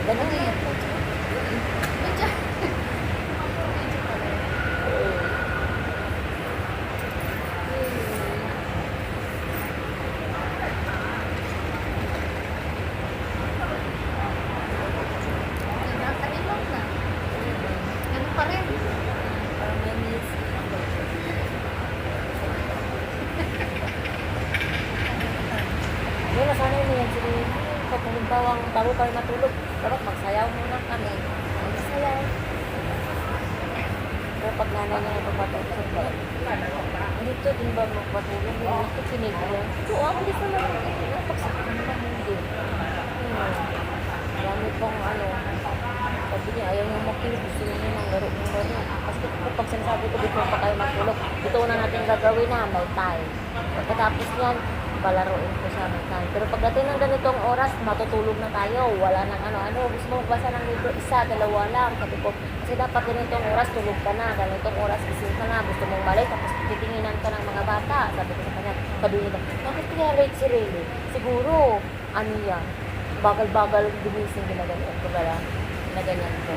Ganun Ano yan. yan? Medyo. Nakalimutan na. Ganun pa rin. Parang may miss. Yun, nasanay niya yan. Sige, pag halimbawa, bago kayo matulog, dapat magsayaw muna kami. Magsayaw. Pero pag nanay niya nagpapatulog ba, dito din ba magpatulog? Dito kinig mo. Ito, bilis naman. Pagsakit naman hindi. Dami pong ano. Sabi niya, ayaw niya makinig. Gusto niya ng laro ng laro. Kasi pag sinasabi ko, dito pa kayo matulog. Dito na natin gagawin na, may time. Pagkatapos niyan, palaruin ko siya may time. Pero pagdating ng ganitong oras, matutulog na tayo. Wala nang ano. Gusto mo magbasa ng libro, isa, dalawa lang. Sabi ko, kasi dapat ganitong oras, tulog ka na. Ganitong oras, gising ka na. Gusto mong balik, tapos titinginan ka ng mga bata. Sabi ko sa kanya, sabi niya, bakit kaya late si Rayleigh? Siguro, ano yan, bagal-bagal gumising, ginaganyan ko ba lang? Na ganyan ko.